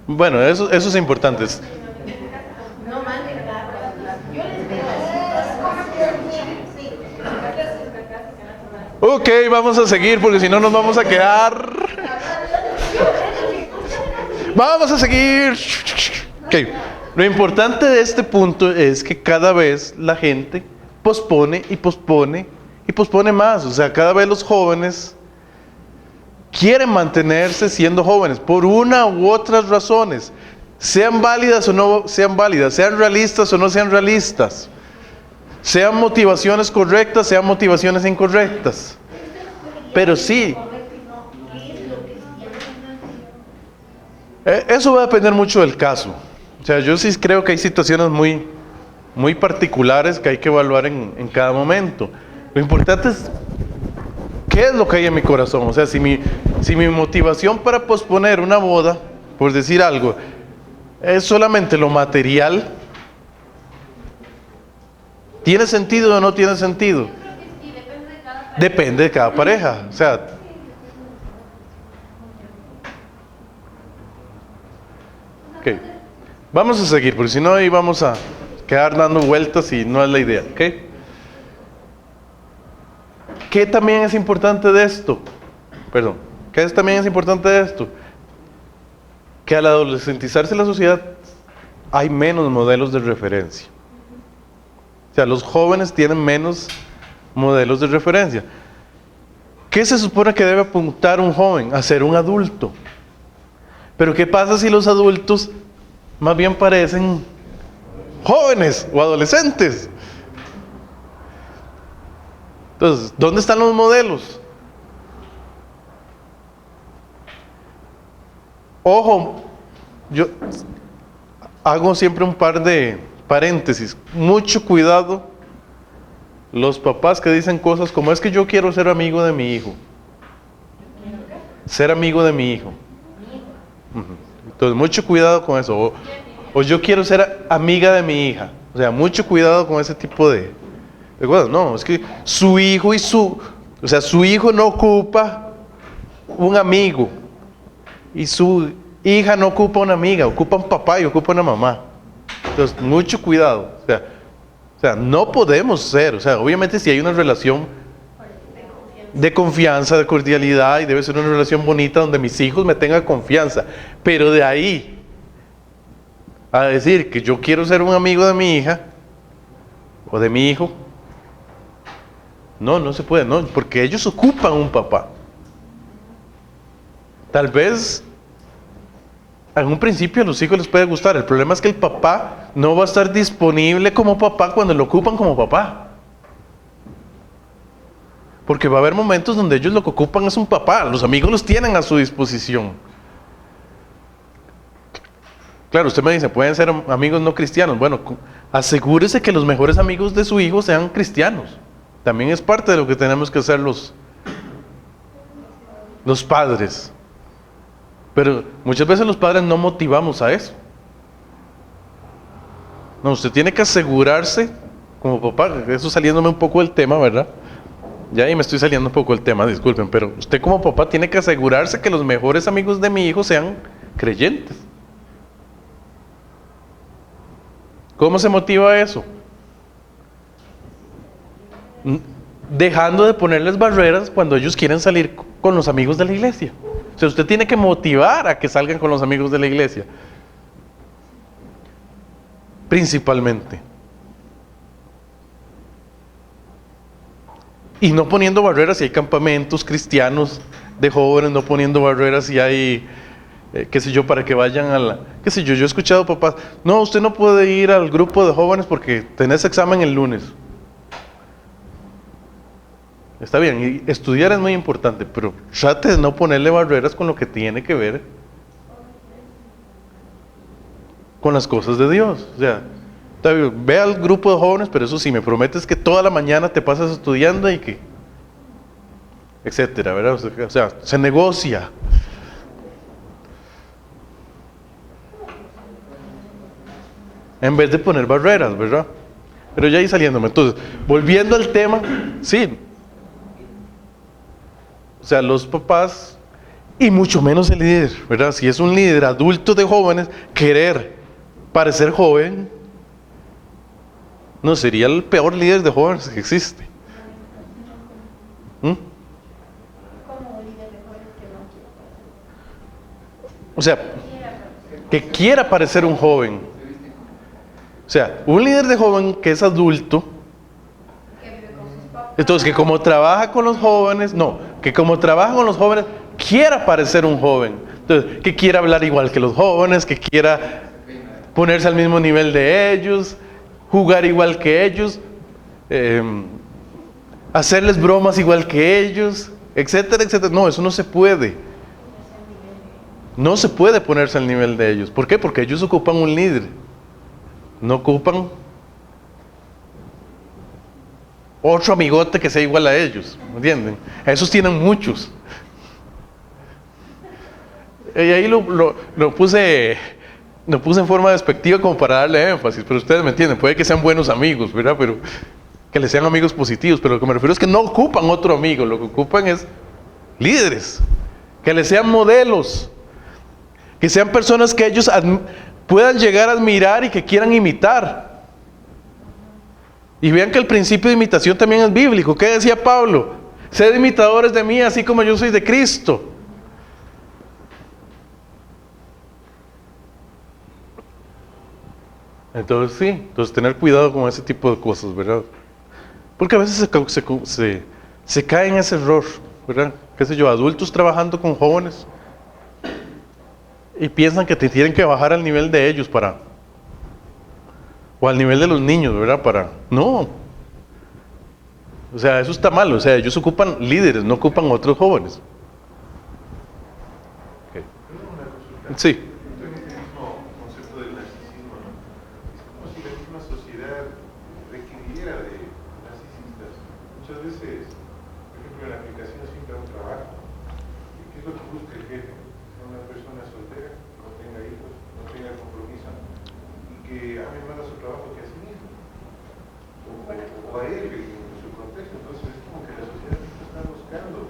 bueno, eso es importante. No manden nada. Yo les veo así. Sí. Ok, vamos a seguir porque si no nos vamos a quedar. Vamos a seguir. Ok, lo importante de este punto es que cada vez la gente pospone y pospone y pospone más. O sea, cada vez los jóvenes quieren mantenerse siendo jóvenes por una u otras razones. Sean válidas o no sean válidas, sean realistas o no sean realistas, sean motivaciones correctas, sean motivaciones incorrectas. Pero sí, eso va a depender mucho del caso. O sea, yo sí creo que hay situaciones muy particulares que hay que evaluar en cada momento. Lo importante es qué es lo que hay en mi corazón. O sea, si mi motivación para posponer una boda, por decir algo, es solamente lo material, ¿tiene sentido o no tiene sentido? Yo creo que sí, depende de cada pareja. Depende de cada pareja. O sea, ok. Vamos a seguir, porque si no ahí vamos a quedar dando vueltas y no es la idea, ¿ok? ¿Qué también es importante de esto? Perdón, ¿qué también es importante de esto? Que al adolescentizarse la sociedad hay menos modelos de referencia. O sea, los jóvenes tienen menos modelos de referencia. ¿Qué se supone que debe apuntar un joven? A ser un adulto. Pero ¿qué pasa si los adultos más bien parecen jóvenes o adolescentes? Entonces, ¿dónde están los modelos? Ojo, yo hago siempre un par de paréntesis. Mucho cuidado los papás que dicen cosas como es que yo quiero ser amigo de mi hijo. Ser amigo de mi hijo. Ujú. Entonces, mucho cuidado con eso. O yo quiero ser amiga de mi hija. O sea, mucho cuidado con ese tipo de cosas. No, es que su hijo o sea, su hijo no ocupa un amigo. Y su hija no ocupa una amiga, ocupa un papá y ocupa una mamá. Entonces, mucho cuidado. O sea, no podemos ser, o sea, obviamente si hay una relación de confianza, de cordialidad, y debe ser una relación bonita donde mis hijos me tengan confianza, pero de ahí a decir que yo quiero ser un amigo de mi hija o de mi hijo, no se puede, no, porque ellos ocupan un papá. Tal vez en un principio a los hijos les puede gustar, el problema es que el papá no va a estar disponible como papá cuando lo ocupan como papá. Porque va a haber momentos donde ellos lo que ocupan es un papá, los amigos los tienen a su disposición. Claro, usted me dice, pueden ser amigos no cristianos. Bueno, asegúrese que los mejores amigos de su hijo sean cristianos. También es parte de lo que tenemos que hacer los padres. Pero muchas veces los padres no motivamos a eso. No, usted tiene que asegurarse como papá, eso saliéndome un poco del tema, ¿verdad? Ya ahí me estoy saliendo un poco del tema, disculpen, pero usted como papá tiene que asegurarse que los mejores amigos de mi hijo sean creyentes. ¿Cómo se motiva eso? Dejando de ponerles barreras cuando ellos quieren salir con los amigos de la iglesia. O sea, usted tiene que motivar a que salgan con los amigos de la iglesia. Principalmente. Y no poniendo barreras si hay campamentos cristianos de jóvenes, no poniendo barreras si hay, qué sé yo, para que vayan a la... Qué sé yo he escuchado papás, no, usted no puede ir al grupo de jóvenes porque tenés examen el lunes. Está bien, y estudiar es muy importante, pero trate de no ponerle barreras con lo que tiene que ver con las cosas de Dios. O sea, ve al grupo de jóvenes, pero eso sí, me prometes que toda la mañana te pasas estudiando y que, etcétera, ¿verdad? O sea, se negocia. En vez de poner barreras, ¿verdad? Pero ya ahí saliéndome. Entonces, volviendo al tema, sí. O sea, los papás, y mucho menos el líder, ¿verdad? Si es un líder adulto de jóvenes, querer parecer joven, no, sería el peor líder de jóvenes que existe. ¿Mm? O sea, que quiera parecer un joven. O sea, un líder de joven que es adulto, entonces que como trabaja con los jóvenes, que como trabaja con los jóvenes, quiera parecer un joven. Entonces, que quiera hablar igual que los jóvenes, que quiera ponerse al mismo nivel de ellos, jugar igual que ellos, hacerles bromas igual que ellos, etcétera, etcétera. No, eso no se puede. No se puede ponerse al nivel de ellos. ¿Por qué? Porque ellos ocupan un líder. No ocupan otro amigote que sea igual a ellos. ¿Entienden? Esos tienen muchos. Y ahí lo puse en forma despectiva como para darle énfasis. Pero ustedes me entienden. Puede que sean buenos amigos, ¿verdad? Pero que les sean amigos positivos. Pero lo que me refiero es que no ocupan otro amigo. Lo que ocupan es líderes. Que les sean modelos. Que sean personas que ellos puedan llegar a admirar y que quieran imitar. Y vean que el principio de imitación también es bíblico. ¿Qué decía Pablo? Sed imitadores de mí, así como yo soy de Cristo. Entonces sí, entonces tener cuidado con ese tipo de cosas, ¿verdad? Porque a veces se cae en ese error, ¿verdad? Qué sé yo, adultos trabajando con jóvenes y piensan que te tienen que bajar al nivel de ellos o al nivel de los niños, ¿verdad? No. O sea, eso está mal. O sea, ellos ocupan líderes, no ocupan otros jóvenes. Okay. Sí. En este mismo concepto del narcisismo, ¿no? Es como si la misma sociedad requiriera de narcisistas. Muchas veces, por ejemplo, en la aplicación siempre hay un trabajo. ¿Qué es lo que busca el jefe? Una persona soltera, que no tenga hijos, no tenga compromiso y que ame más a su trabajo que a sí mismo o a él en su contexto. Entonces es como que la sociedad está buscando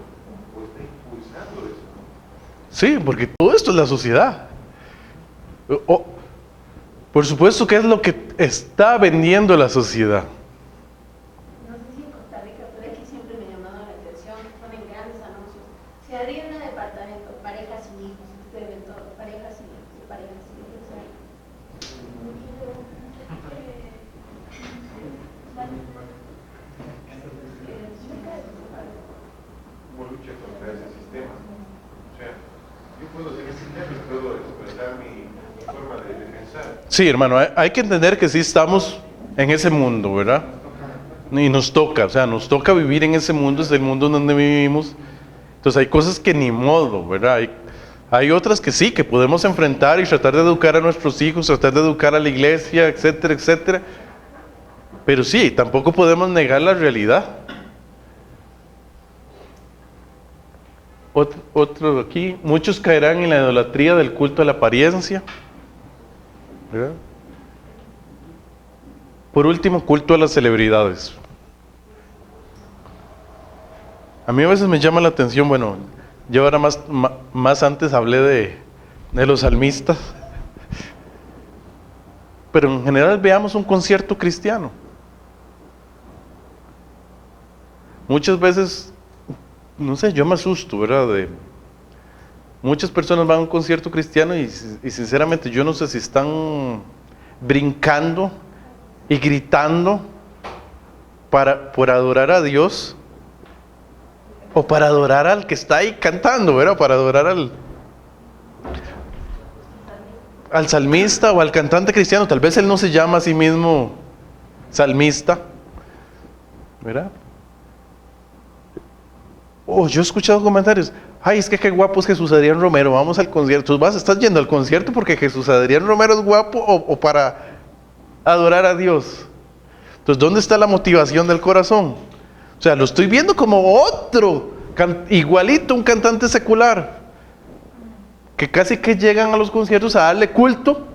o está impulsando eso. Sí, porque todo esto es la sociedad. Por supuesto que es lo que está vendiendo la sociedad. No sé si en Costa Rica, pero aquí siempre me ha llamado la atención, ponen grandes anuncios. Se arrienda departamento, parejas sin hijos, ustedes ven todo, parejas sin hijos, parejas sin hijos. ¿Cómo lucha contra ese sistema? O sea, yo puedo ser cristiano y puedo expresar mi forma de pensar. Sí, hermano, hay que entender que sí estamos en ese mundo, ¿verdad? Y nos toca vivir en ese mundo, es el mundo donde vivimos. Entonces hay cosas que ni modo, ¿verdad? Hay otras que sí, que podemos enfrentar y tratar de educar a nuestros hijos, tratar de educar a la iglesia, etcétera, etcétera. Pero sí, tampoco podemos negar la realidad. Otro aquí, muchos caerán en la idolatría del culto a la apariencia, ¿verdad? Por último, culto a las celebridades. A mí a veces me llama la atención, bueno, yo ahora más antes hablé de los salmistas, pero en general veamos un concierto cristiano. Muchas veces, no sé, yo me asusto, ¿verdad? Muchas personas van a un concierto cristiano y sinceramente yo no sé si están brincando y gritando por adorar a Dios o para adorar al que está ahí cantando, ¿verdad? Para adorar al salmista o al cantante cristiano. Tal vez él no se llama a sí mismo salmista, ¿verdad? Yo he escuchado comentarios, ay, es que qué guapo es Jesús Adrián Romero, vamos al concierto. ¿Estás yendo al concierto porque Jesús Adrián Romero es guapo o para adorar a Dios? Entonces, ¿dónde está la motivación del corazón? O sea, lo estoy viendo como otro, igualito, un cantante secular, que casi que llegan a los conciertos a darle culto